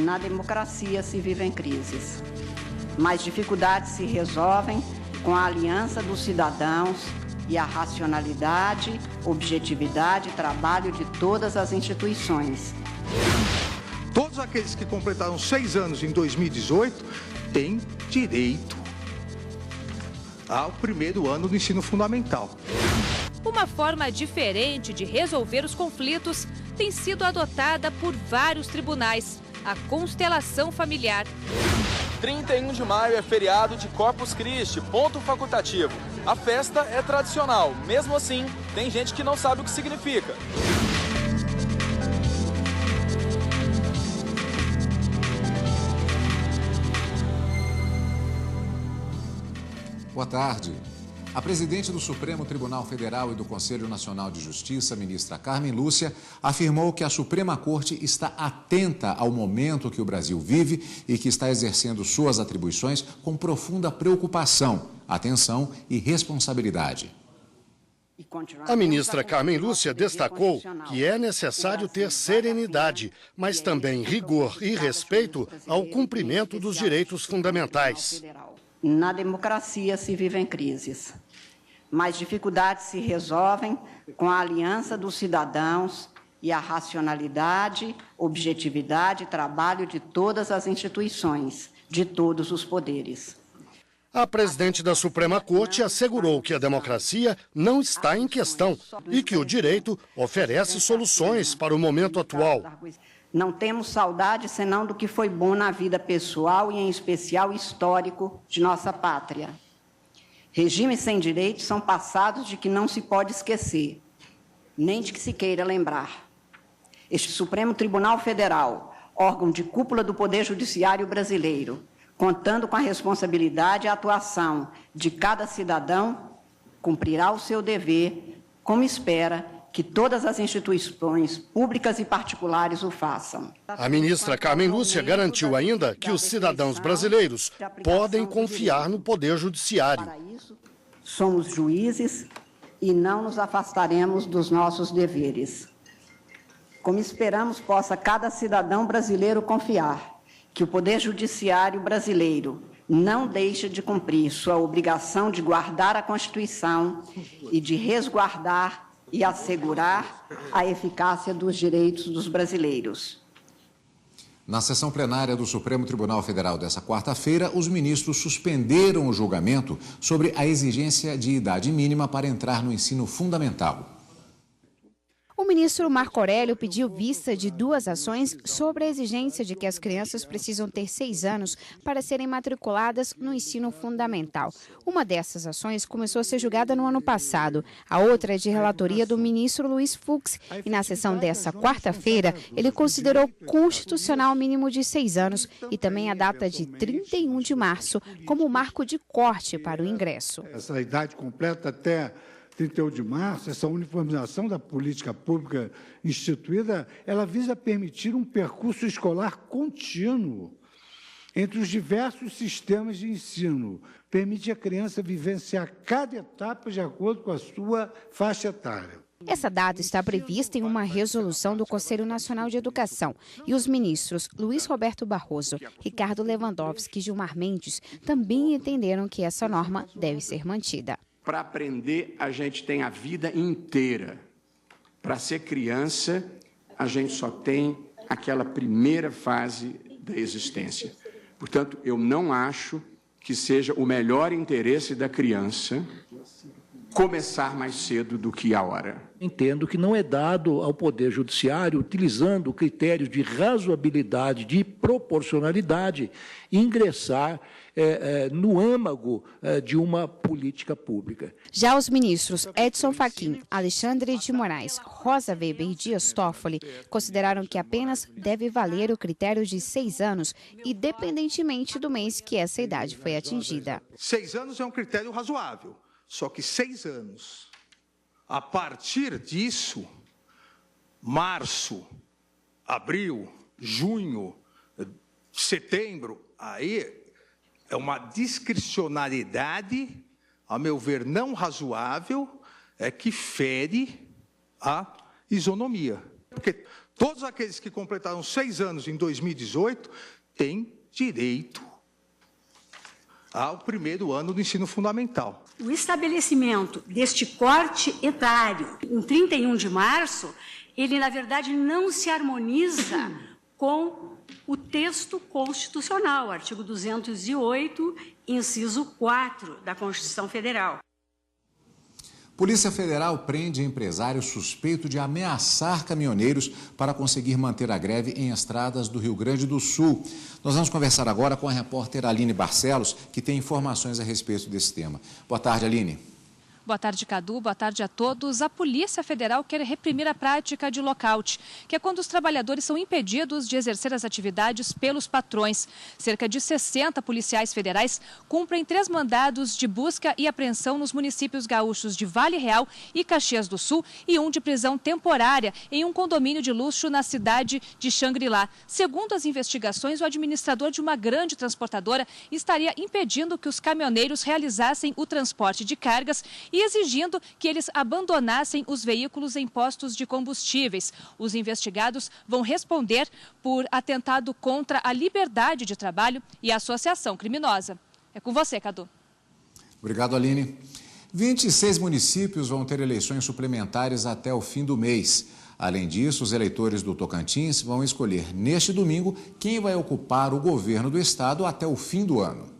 Na democracia se vivem crises, mas dificuldades se resolvem com a aliança dos cidadãos e a racionalidade, objetividade e trabalho de todas as instituições. Todos aqueles que completaram 6 anos em 2018 têm direito ao primeiro ano do ensino fundamental. Uma forma diferente de resolver os conflitos tem sido adotada por vários tribunais, a constelação familiar. 31 de maio é feriado de Corpus Christi, ponto facultativo. A festa é tradicional, mesmo assim, tem gente que não sabe o que significa. Boa tarde. A presidente do Supremo Tribunal Federal e do Conselho Nacional de Justiça, ministra Carmen Lúcia, afirmou que a Suprema Corte está atenta ao momento que o Brasil vive e que está exercendo suas atribuições com profunda preocupação, atenção e responsabilidade. A ministra Carmen Lúcia destacou que é necessário ter serenidade, mas também rigor e respeito ao cumprimento dos direitos fundamentais. Na democracia se vivem crises, mas dificuldades se resolvem com a aliança dos cidadãos e a racionalidade, objetividade e trabalho de todas as instituições, de todos os poderes. A presidente da Suprema Corte assegurou que a democracia não está em questão e que o direito oferece soluções para o momento atual. Não temos saudade senão do que foi bom na vida pessoal e, em especial, histórico de nossa pátria. Regimes sem direitos são passados de que não se pode esquecer, nem de que se queira lembrar. Este Supremo Tribunal Federal, órgão de cúpula do Poder Judiciário brasileiro, contando com a responsabilidade e a atuação de cada cidadão, cumprirá o seu dever, como espera que todas as instituições públicas e particulares o façam. A ministra Carmen Lúcia garantiu ainda que os cidadãos brasileiros podem confiar no Poder Judiciário. Para isso, somos juízes e não nos afastaremos dos nossos deveres. Como esperamos possa cada cidadão brasileiro confiar que o Poder Judiciário brasileiro não deixa de cumprir sua obrigação de guardar a Constituição e de resguardar e assegurar a eficácia dos direitos dos brasileiros. Na sessão plenária do Supremo Tribunal Federal dessa quarta-feira, os ministros suspenderam o julgamento sobre a exigência de idade mínima para entrar no ensino fundamental. O ministro Marco Aurélio pediu vista de 2 ações sobre a exigência de que as crianças precisam ter 6 anos para serem matriculadas no ensino fundamental. Uma dessas ações começou a ser julgada no ano passado. A outra é de relatoria do ministro Luiz Fux. E na sessão dessa quarta-feira, ele considerou constitucional o mínimo de 6 anos e também a data de 31 de março como marco de corte para o ingresso. Essa idade completa até 31 de março, essa uniformização da política pública instituída, ela visa permitir um percurso escolar contínuo entre os diversos sistemas de ensino. Permite a criança vivenciar cada etapa de acordo com a sua faixa etária. Essa data está prevista em uma resolução do Conselho Nacional de Educação e os ministros Luiz Roberto Barroso, Ricardo Lewandowski e Gilmar Mendes também entenderam que essa norma deve ser mantida. Para aprender, a gente tem a vida inteira. Para ser criança, a gente só tem aquela primeira fase da existência. Portanto, eu não acho que seja o melhor interesse da criança começar mais cedo do que a hora. Entendo que não é dado ao Poder Judiciário, utilizando critérios de razoabilidade, de proporcionalidade, ingressar no âmago de uma política pública. Já os ministros Edson Fachin, Alexandre de Moraes, Rosa Weber e Dias Toffoli consideraram que apenas deve valer o critério de 6 anos, independentemente do mês que essa idade foi atingida. 6 anos é um critério razoável, só que 6 anos. A partir disso, março, abril, junho, setembro, aí é uma discricionariedade, a meu ver, não razoável, que fere a isonomia. Porque Todos aqueles que completaram 6 anos em 2018 têm direito ao primeiro ano do ensino fundamental. O estabelecimento deste corte etário em 31 de março, ele, na verdade, não se harmoniza com o texto constitucional, artigo 208, inciso 4 da Constituição Federal. Polícia Federal prende empresário suspeito de ameaçar caminhoneiros para conseguir manter a greve em estradas do Rio Grande do Sul. Nós vamos conversar agora com a repórter Aline Barcelos, que tem informações a respeito desse tema. Boa tarde, Aline. Boa tarde, Cadu. Boa tarde a todos. A Polícia Federal quer reprimir a prática de lockout, que é quando os trabalhadores são impedidos de exercer as atividades pelos patrões. Cerca de 60 policiais federais cumprem 3 mandados de busca e apreensão nos municípios gaúchos de Vale Real e Caxias do Sul e um de prisão temporária em um condomínio de luxo na cidade de Xangri-Lá. Segundo as investigações, o administrador de uma grande transportadora estaria impedindo que os caminhoneiros realizassem o transporte de cargas e exigindo que eles abandonassem os veículos em postos de combustíveis. Os investigados vão responder por atentado contra a liberdade de trabalho e associação criminosa. É com você, Cadu. Obrigado, Aline. 26 municípios vão ter eleições suplementares até o fim do mês. Além disso, os eleitores do Tocantins vão escolher neste domingo quem vai ocupar o governo do estado até o fim do ano.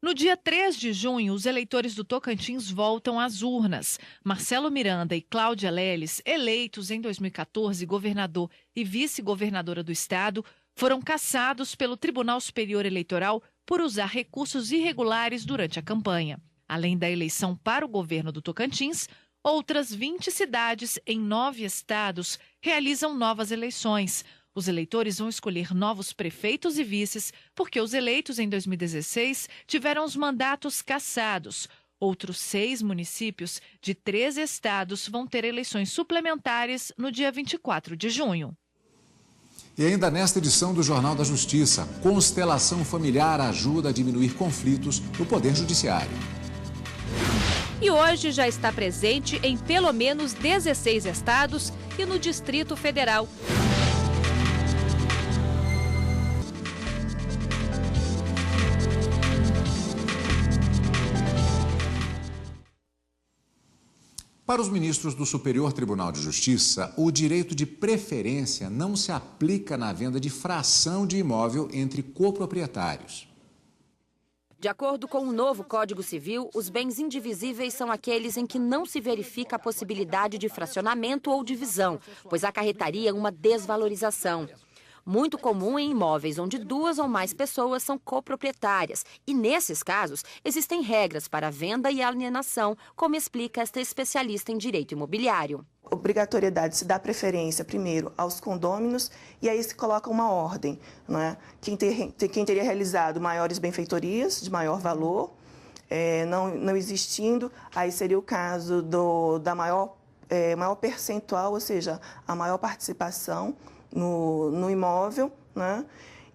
No dia 3 de junho, os eleitores do Tocantins voltam às urnas. Marcelo Miranda e Cláudia Leles, eleitos em 2014 governador e vice-governadora do estado, foram cassados pelo Tribunal Superior Eleitoral por usar recursos irregulares durante a campanha. Além da eleição para o governo do Tocantins, outras 20 cidades em 9 estados realizam novas eleições. Os eleitores vão escolher novos prefeitos e vices, porque os eleitos em 2016 tiveram os mandatos cassados. Outros 6 municípios de 13 estados vão ter eleições suplementares no dia 24 de junho. E ainda nesta edição do Jornal da Justiça, constelação familiar ajuda a diminuir conflitos no Poder Judiciário. E hoje já está presente em pelo menos 16 estados e no Distrito Federal. Para os ministros do Superior Tribunal de Justiça, o direito de preferência não se aplica na venda de fração de imóvel entre coproprietários. De acordo com o novo Código Civil, os bens indivisíveis são aqueles em que não se verifica a possibilidade de fracionamento ou divisão, pois acarretaria uma desvalorização. Muito comum em imóveis onde 2 ou mais pessoas são coproprietárias. E, nesses casos, existem regras para a venda e alienação, como explica esta especialista em direito imobiliário. Obrigatoriedade se dá preferência, primeiro, aos condôminos, e aí se coloca uma ordem, não é? Quem teria realizado maiores benfeitorias, de maior valor, não existindo, aí seria o caso da maior percentual, ou seja, a maior participação no imóvel, né?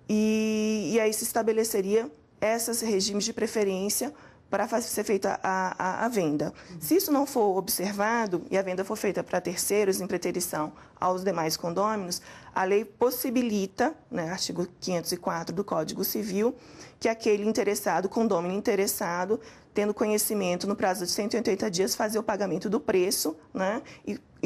E aí se estabeleceria esses regimes de preferência para ser feita a venda. Se isso não for observado e a venda for feita para terceiros em preterição aos demais condôminos, a lei possibilita, né, artigo 504 do Código Civil, que aquele interessado, condômino interessado, tendo conhecimento no prazo de 180 dias, fazer o pagamento do preço, né,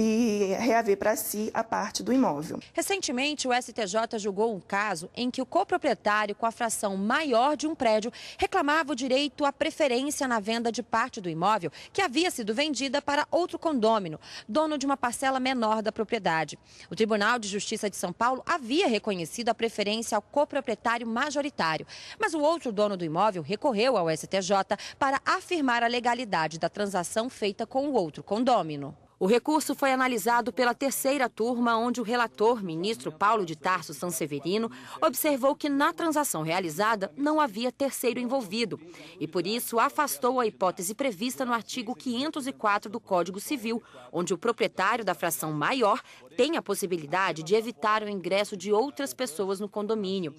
e reaver para si a parte do imóvel. Recentemente, o STJ julgou um caso em que o coproprietário com a fração maior de um prédio reclamava o direito à preferência na venda de parte do imóvel que havia sido vendida para outro condômino, dono de uma parcela menor da propriedade. O Tribunal de Justiça de São Paulo havia reconhecido a preferência ao coproprietário majoritário, mas o outro dono do imóvel recorreu ao STJ para afirmar a legalidade da transação feita com o outro condômino. O recurso foi analisado pela terceira turma, onde o relator, ministro Paulo de Tarso Sanseverino, observou que na transação realizada não havia terceiro envolvido e, por isso, afastou a hipótese prevista no artigo 504 do Código Civil, onde o proprietário da fração maior tem a possibilidade de evitar o ingresso de outras pessoas no condomínio.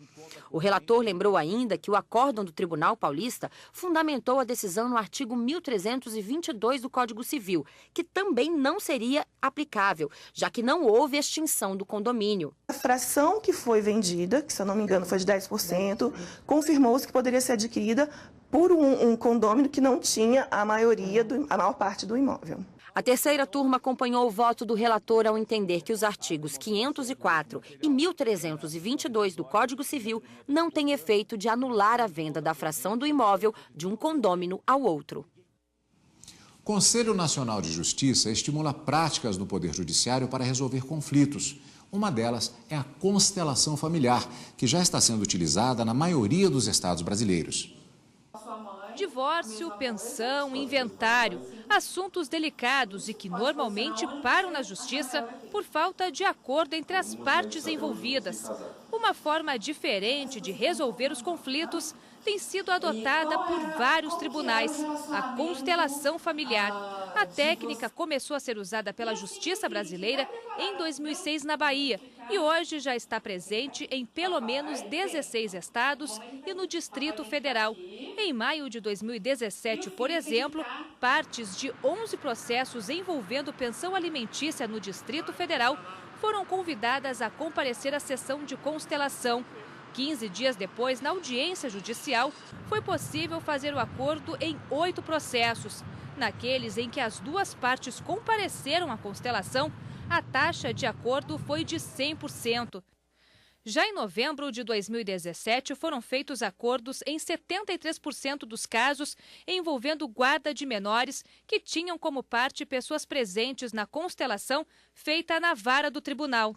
O relator lembrou ainda que o acórdão do Tribunal Paulista fundamentou a decisão no artigo 1322 do Código Civil, que também não não seria aplicável, já que não houve extinção do condomínio. A fração que foi vendida, que se eu não me engano foi de 10%, confirmou-se que poderia ser adquirida por um condômino que não tinha a maior parte do imóvel. A terceira turma acompanhou o voto do relator ao entender que os artigos 504 e 1322 do Código Civil não têm efeito de anular a venda da fração do imóvel de um condômino ao outro. O Conselho Nacional de Justiça estimula práticas no Poder Judiciário para resolver conflitos. Uma delas é a constelação familiar, que já está sendo utilizada na maioria dos estados brasileiros. Divórcio, pensão, inventário, assuntos delicados e que normalmente param na justiça por falta de acordo entre as partes envolvidas. Uma forma diferente de resolver os conflitos tem sido adotada por vários tribunais, a constelação familiar. A técnica começou a ser usada pela Justiça brasileira em 2006 na Bahia e hoje já está presente em pelo menos 16 estados e no Distrito Federal. Em maio de 2017, por exemplo, partes de 11 processos envolvendo pensão alimentícia no Distrito Federal foram convidadas a comparecer à sessão de constelação. 15 dias depois, na audiência judicial, foi possível fazer o acordo em 8 processos. Naqueles em que as duas partes compareceram à constelação, a taxa de acordo foi de 100%. Já em novembro de 2017, foram feitos acordos em 73% dos casos envolvendo guarda de menores que tinham como parte pessoas presentes na constelação feita na vara do tribunal.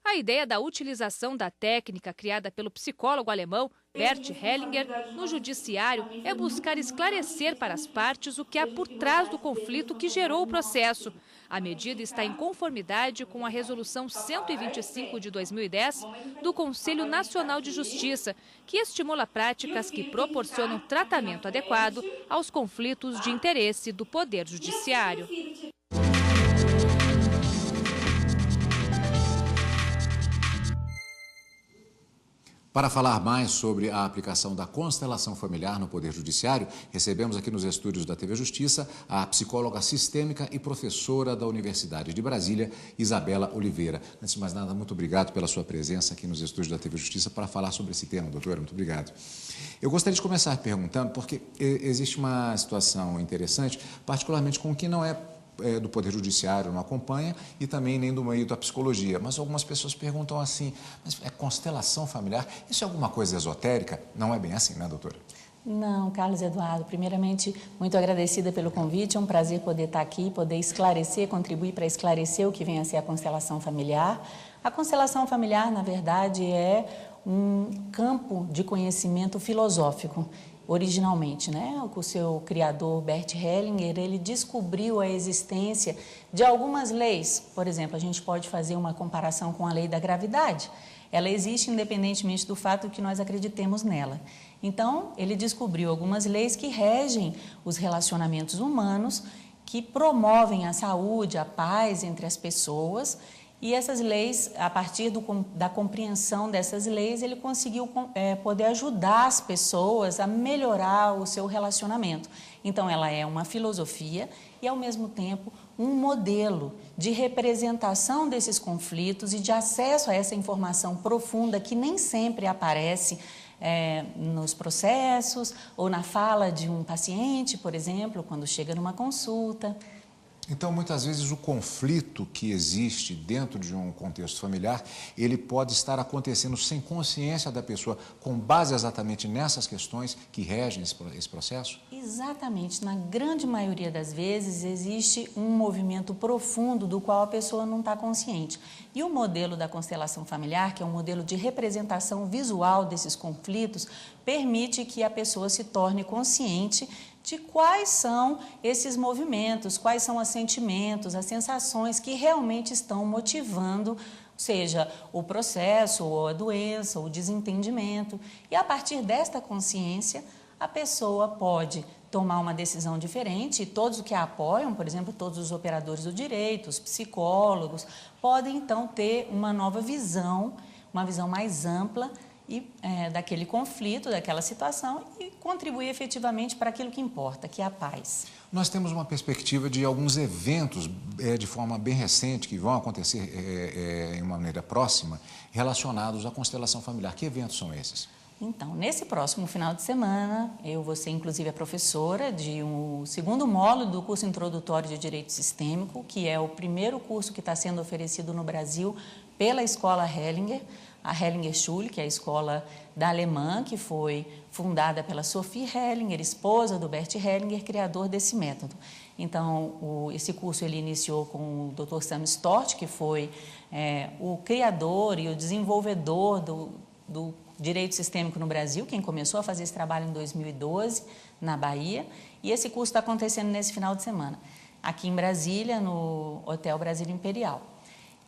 A ideia da utilização da técnica criada pelo psicólogo alemão Bert Hellinger no judiciário é buscar esclarecer para as partes o que há por trás do conflito que gerou o processo. A medida está em conformidade com a Resolução 125 de 2010 do Conselho Nacional de Justiça, que estimula práticas que proporcionam tratamento adequado aos conflitos de interesse do Poder Judiciário. Para falar mais sobre a aplicação da constelação familiar no Poder Judiciário, recebemos aqui nos estúdios da TV Justiça a psicóloga sistêmica e professora da Universidade de Brasília, Isabela Oliveira. Antes de mais nada, muito obrigado pela sua presença aqui nos estúdios da TV Justiça para falar sobre esse tema, doutora. Muito obrigado. Eu gostaria de começar perguntando, porque existe uma situação interessante, particularmente com quem não é do Poder Judiciário, não acompanha, e também nem do meio da psicologia. Mas algumas pessoas perguntam assim, mas é constelação familiar? Isso é alguma coisa esotérica? Não é bem assim, né, doutora? Não, Carlos Eduardo, primeiramente, muito agradecida pelo convite, é um prazer poder estar aqui, poder esclarecer, contribuir para esclarecer o que vem a ser a constelação familiar. A constelação familiar, na verdade, é um campo de conhecimento filosófico. Originalmente, né? O seu criador, Bert Hellinger, ele descobriu a existência de algumas leis. Por exemplo, a gente pode fazer uma comparação com a lei da gravidade. Ela existe independentemente do fato que nós acreditemos nela. Então, ele descobriu algumas leis que regem os relacionamentos humanos, que promovem a saúde, a paz entre as pessoas. E essas leis, a partir da compreensão dessas leis, ele conseguiu poder ajudar as pessoas a melhorar o seu relacionamento. Então, ela é uma filosofia e, ao mesmo tempo, um modelo de representação desses conflitos e de acesso a essa informação profunda que nem sempre aparece nos processos ou na fala de um paciente, por exemplo, quando chega numa consulta. Então, muitas vezes, o conflito que existe dentro de um contexto familiar, ele pode estar acontecendo sem consciência da pessoa, com base exatamente nessas questões que regem esse processo? Exatamente. Na grande maioria das vezes, existe um movimento profundo do qual a pessoa não está consciente. E o modelo da constelação familiar, que é um modelo de representação visual desses conflitos, permite que a pessoa se torne consciente de quais são esses movimentos, quais são os sentimentos, as sensações que realmente estão motivando, seja o processo, ou a doença, ou o desentendimento. E a partir desta consciência, a pessoa pode tomar uma decisão diferente e todos que a apoiam, por exemplo, todos os operadores do direito, os psicólogos, podem então ter uma nova visão, uma visão mais ampla e daquele conflito, daquela situação e contribuir efetivamente para aquilo que importa, que é a paz. Nós temos uma perspectiva de alguns eventos de forma bem recente que vão acontecer em uma maneira próxima relacionados à constelação familiar. Que eventos são esses? Então, nesse próximo final de semana, eu vou ser inclusive a professora de um segundo módulo do curso introdutório de Direito Sistêmico, que é o primeiro curso que está sendo oferecido no Brasil pela Escola Hellinger, a Hellinger Schule, que é a escola da alemã, que foi fundada pela Sophie Hellinger, esposa do Bert Hellinger, criador desse método. Então, esse curso ele iniciou com o Dr. Sam Storch, que foi o criador e o desenvolvedor do Direito Sistêmico no Brasil, quem começou a fazer esse trabalho em 2012, na Bahia, e esse curso está acontecendo nesse final de semana, aqui em Brasília, no Hotel Brasília Imperial,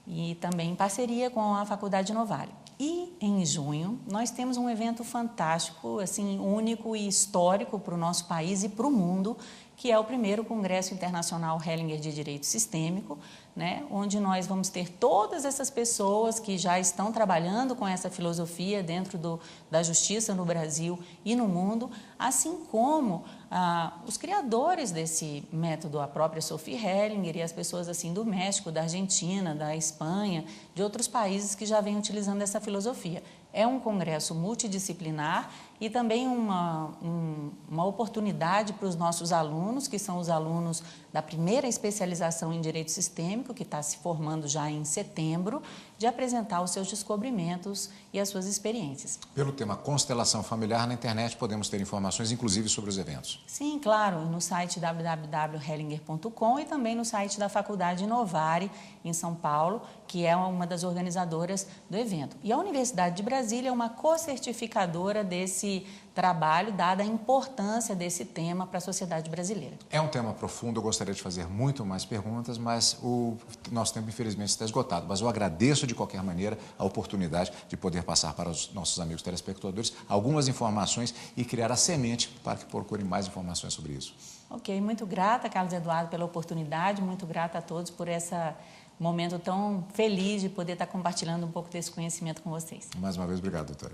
e também em parceria com a Faculdade Novale. E, em junho, nós temos um evento fantástico, assim, único e histórico para o nosso país e para o mundo, que é o primeiro Congresso Internacional Hellinger de Direito Sistêmico, né, onde nós vamos ter todas essas pessoas que já estão trabalhando com essa filosofia dentro da justiça no Brasil e no mundo, assim como os criadores desse método, a própria Sophie Hellinger e as pessoas assim do México, da Argentina, da Espanha, de outros países que já vêm utilizando essa filosofia. É um congresso multidisciplinar e também uma oportunidade para os nossos alunos, que são os alunos da primeira especialização em Direito Sistêmico, que está se formando já em setembro, de apresentar os seus descobrimentos e as suas experiências. Pelo tema Constelação Familiar, na internet podemos ter informações, inclusive, sobre os eventos. Sim, claro, no site www.hellinger.com e também no site da Faculdade Novare, em São Paulo, que é uma das organizadoras do evento. E a Universidade de Brasília é uma co-certificadora desse trabalho, dada a importância desse tema para a sociedade brasileira. É um tema profundo, eu gostaria de fazer muito mais perguntas, mas o nosso tempo, infelizmente, está esgotado. Mas eu agradeço, de qualquer maneira, a oportunidade de poder passar para os nossos amigos telespectadores algumas informações e criar a semente para que procurem mais informações sobre isso. Ok, muito grata, Carlos Eduardo, pela oportunidade, muito grata a todos por esse momento tão feliz de poder estar compartilhando um pouco desse conhecimento com vocês. Mais uma vez, obrigado, doutora.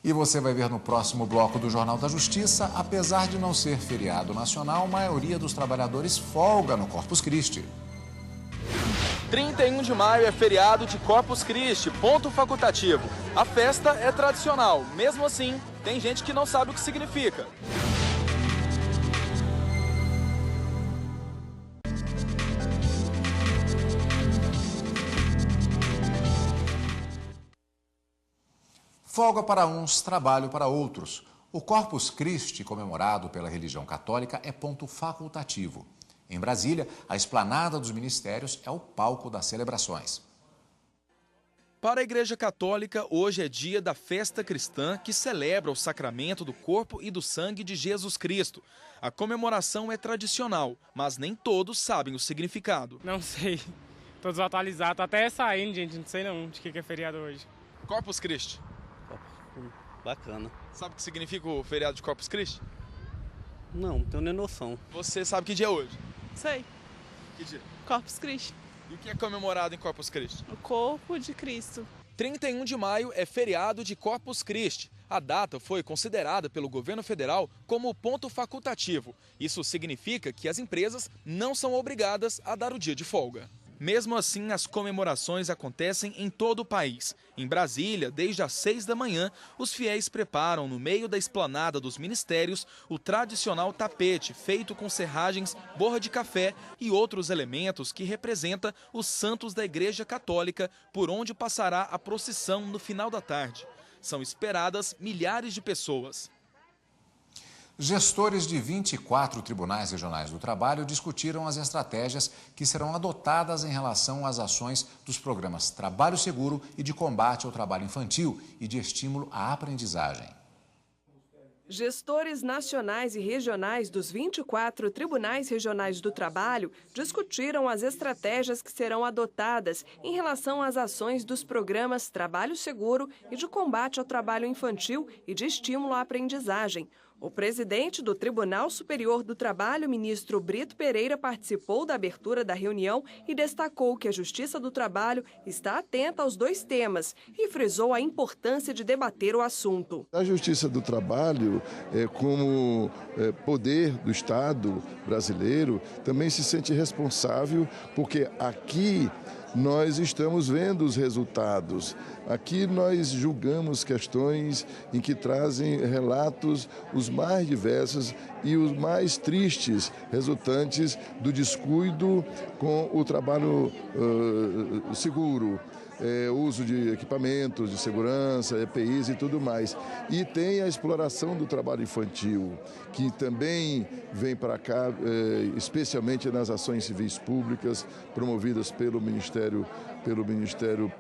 E você vai ver no próximo bloco do Jornal da Justiça, apesar de não ser feriado nacional, a maioria dos trabalhadores folga no Corpus Christi. 31 de maio é feriado de Corpus Christi, ponto facultativo. A festa é tradicional, mesmo assim, tem gente que não sabe o que significa. Folga para uns, trabalho para outros. O Corpus Christi, comemorado pela religião católica, é ponto facultativo. Em Brasília, a esplanada dos ministérios é o palco das celebrações. Para a Igreja Católica, hoje é dia da festa cristã que celebra o sacramento do corpo e do sangue de Jesus Cristo. A comemoração é tradicional, mas nem todos sabem o significado. Não sei, tô desatualizado, tô até saindo, gente, não sei não de que é feriado hoje. Corpus Christi. Bacana. Sabe o que significa o feriado de Corpus Christi? Não tenho nem noção. Você sabe que dia é hoje? Sei. Que dia? Corpus Christi. E o que é comemorado em Corpus Christi? O corpo de Cristo. 31 de maio é feriado de Corpus Christi. A data foi considerada pelo governo federal como ponto facultativo. Isso significa que as empresas não são obrigadas a dar o dia de folga. Mesmo assim, as comemorações acontecem em todo o país. Em Brasília, desde as 6 da manhã, os fiéis preparam no meio da esplanada dos ministérios o tradicional tapete feito com serragens, borra de café e outros elementos que representa os santos da Igreja Católica, por onde passará a procissão no final da tarde. São esperadas milhares de pessoas. Gestores de 24 tribunais regionais do trabalho discutiram as estratégias que serão adotadas em relação às ações dos programas Trabalho Seguro e de combate ao trabalho infantil e de estímulo à aprendizagem. Gestores nacionais e regionais dos 24 tribunais regionais do trabalho discutiram as estratégias que serão adotadas em relação às ações dos programas Trabalho Seguro e de combate ao trabalho infantil e de estímulo à aprendizagem. O presidente do Tribunal Superior do Trabalho, ministro Brito Pereira, participou da abertura da reunião e destacou que a Justiça do Trabalho está atenta aos dois temas e frisou a importância de debater o assunto. A Justiça do Trabalho, como poder do Estado brasileiro, também se sente responsável, porque aqui nós estamos vendo os resultados. Aqui nós julgamos questões em que trazem relatos os mais diversos e os mais tristes, resultantes do descuido com o trabalho seguro. Uso de equipamentos de segurança, EPIs e tudo mais. E tem a exploração do trabalho infantil, que também vem para cá, especialmente nas ações civis públicas promovidas pelo Ministério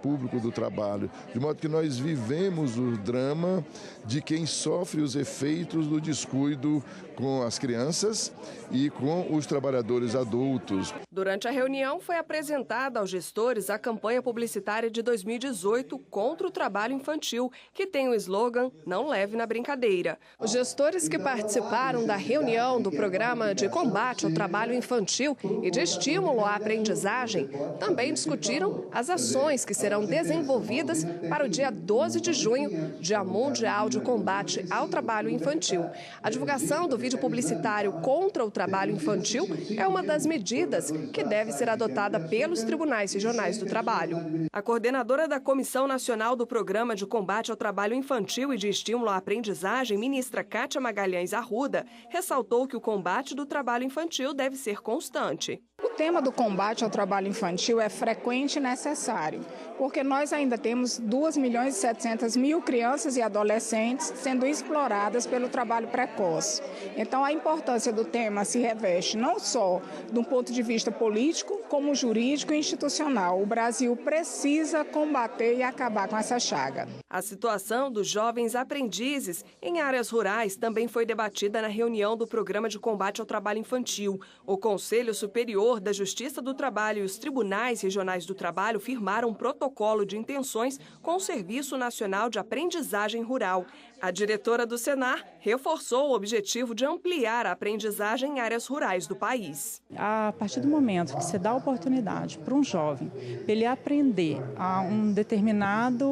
Público do Trabalho. De modo que nós vivemos o drama de quem sofre os efeitos do descuido com as crianças e com os trabalhadores adultos. Durante a reunião, foi apresentada aos gestores a campanha publicitária de 2018 contra o trabalho infantil, que tem o slogan "Não leve na brincadeira". Os gestores que participaram da reunião do programa de combate ao trabalho infantil e de estímulo à aprendizagem também discutiram as ações que serão desenvolvidas para o dia 12 de junho, Dia Mundial de Combate ao Trabalho Infantil. A divulgação do vídeo publicitário contra o trabalho infantil é uma das medidas que deve ser adotada pelos tribunais regionais do trabalho. A coordenadora da Comissão Nacional do Programa de Combate ao Trabalho Infantil e de Estímulo à Aprendizagem, ministra Kátia Magalhães Arruda, ressaltou que o combate do trabalho infantil deve ser constante. O tema do combate ao trabalho infantil é frequente e necessário, porque nós ainda temos 2.700.000 crianças e adolescentes sendo exploradas pelo trabalho precoce. Então, a importância do tema se reveste não só do ponto de vista político, como jurídico e institucional. O Brasil precisa combater e acabar com essa chaga. A situação dos jovens aprendizes em áreas rurais também foi debatida na reunião do Programa de Combate ao Trabalho Infantil. O Conselho Superior da Justiça do Trabalho e os Tribunais Regionais do Trabalho firmaram um protocolo de intenções com o Serviço Nacional de Aprendizagem Rural. A diretora do Senar reforçou o objetivo de ampliar a aprendizagem em áreas rurais do país. A partir do momento que você dá a oportunidade para um jovem, para ele aprender a uma determinada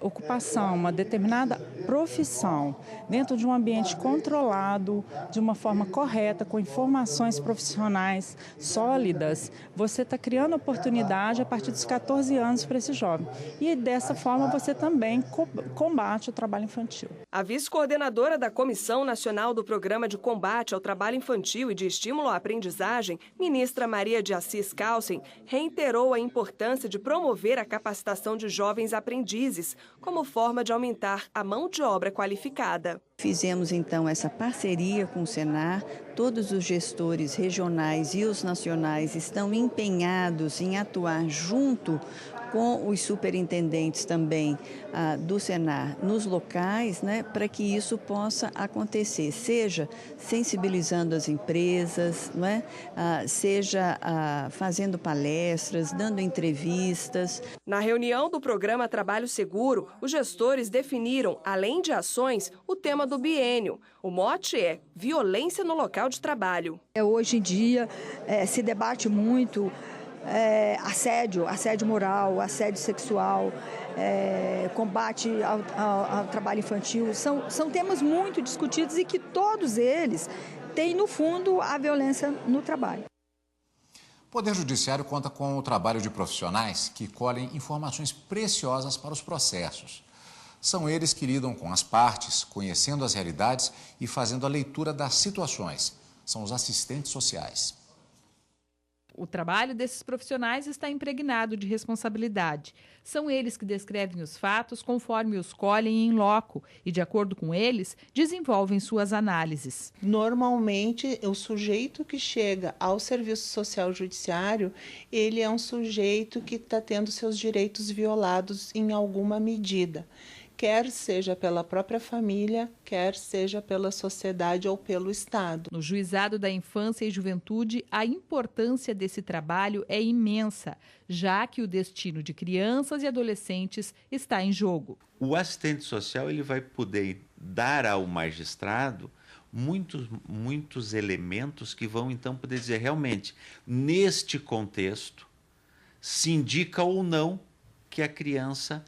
ocupação, uma determinada profissão, dentro de um ambiente controlado, de uma forma correta, com informações profissionais sólidas, você está criando oportunidade a partir dos 14 anos para esse jovem. E dessa forma você também combate o trabalho infantil. A vice-coordenadora da Comissão Nacional do Programa de Combate ao Trabalho Infantil e de Estímulo à Aprendizagem, ministra Maria de Assis Calcem, reiterou a importância de promover a capacitação de jovens aprendizes como forma de aumentar a mão de obra qualificada. Fizemos, então, essa parceria com o Senar. Todos os gestores regionais e os nacionais estão empenhados em atuar junto com os superintendentes também do Senar nos locais, para que isso possa acontecer, seja sensibilizando as empresas, seja fazendo palestras, dando entrevistas. Na reunião do programa Trabalho Seguro, os gestores definiram, além de ações, o tema do biênio. O mote é violência no local de trabalho. Hoje em dia se debate muito assédio moral, assédio sexual, combate ao trabalho infantil. São temas muito discutidos e que todos eles têm, no fundo, a violência no trabalho. O Poder Judiciário conta com o trabalho de profissionais que colhem informações preciosas para os processos. São eles que lidam com as partes, conhecendo as realidades e fazendo a leitura das situações. São os assistentes sociais. O trabalho desses profissionais está impregnado de responsabilidade. São eles que descrevem os fatos conforme os colhem em loco e, de acordo com eles, desenvolvem suas análises. Normalmente, o sujeito que chega ao Serviço Social Judiciário, ele é um sujeito que está tendo seus direitos violados em alguma medida. Quer seja pela própria família, quer seja pela sociedade ou pelo Estado. No Juizado da Infância e Juventude, a importância desse trabalho é imensa, já que o destino de crianças e adolescentes está em jogo. O assistente social ele vai poder dar ao magistrado muitos elementos que vão então poder dizer realmente, neste contexto, se indica ou não que a criança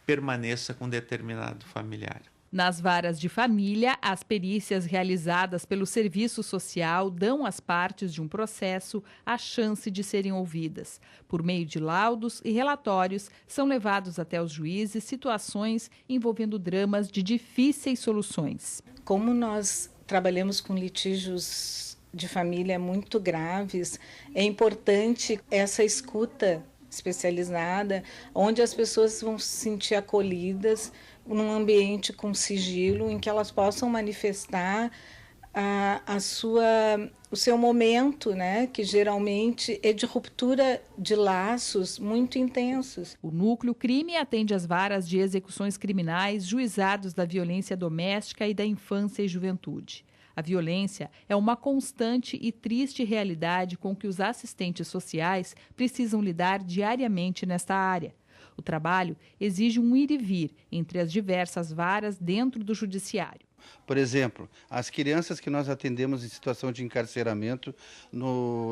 permaneça com determinado familiar. Nas varas de família, as perícias realizadas pelo serviço social dão às partes de um processo a chance de serem ouvidas. Por meio de laudos e relatórios, são levados até os juízes situações envolvendo dramas de difíceis soluções. Como nós trabalhamos com litígios de família muito graves, é importante essa escuta especializada, onde as pessoas vão se sentir acolhidas num ambiente com sigilo, em que elas possam manifestar o seu momento, né, que geralmente é de ruptura de laços muito intensos. O Núcleo Crime atende às varas de execuções criminais, juizados da violência doméstica e da infância e juventude. A violência é uma constante e triste realidade com que os assistentes sociais precisam lidar diariamente nesta área. O trabalho exige um ir e vir entre as diversas varas dentro do judiciário. Por exemplo, as crianças que nós atendemos em situação de encarceramento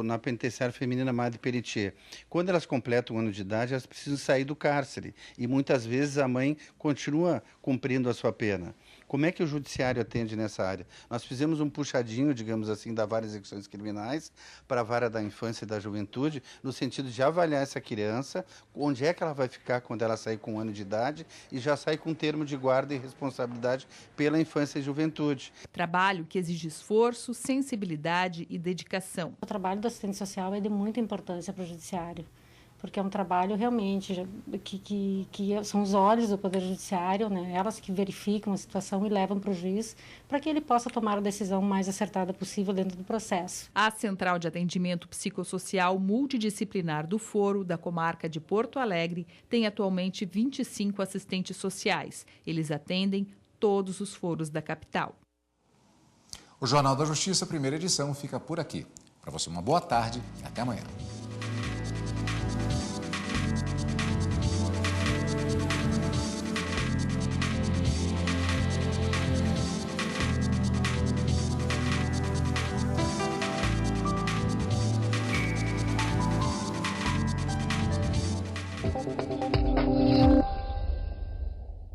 na penitenciária feminina Madre Peritier. Quando elas completam 1 ano de idade, elas precisam sair do cárcere e muitas vezes a mãe continua cumprindo a sua pena. Como é que o judiciário atende nessa área? Nós fizemos um puxadinho, digamos assim, da vara de execuções criminais para a vara da infância e da juventude, no sentido de avaliar essa criança, onde é que ela vai ficar quando ela sair com 1 ano de idade e já sair com termo de guarda e responsabilidade pela infância e juventude. Trabalho que exige esforço, sensibilidade e dedicação. O trabalho do assistente social é de muita importância para o judiciário, porque é um trabalho realmente que são os olhos do Poder Judiciário, né? Elas que verificam a situação e levam para o juiz para que ele possa tomar a decisão mais acertada possível dentro do processo. A Central de Atendimento Psicossocial Multidisciplinar do Foro, da comarca de Porto Alegre, tem atualmente 25 assistentes sociais. Eles atendem todos os foros da capital. O Jornal da Justiça, primeira edição, fica por aqui. Para você, uma boa tarde e até amanhã.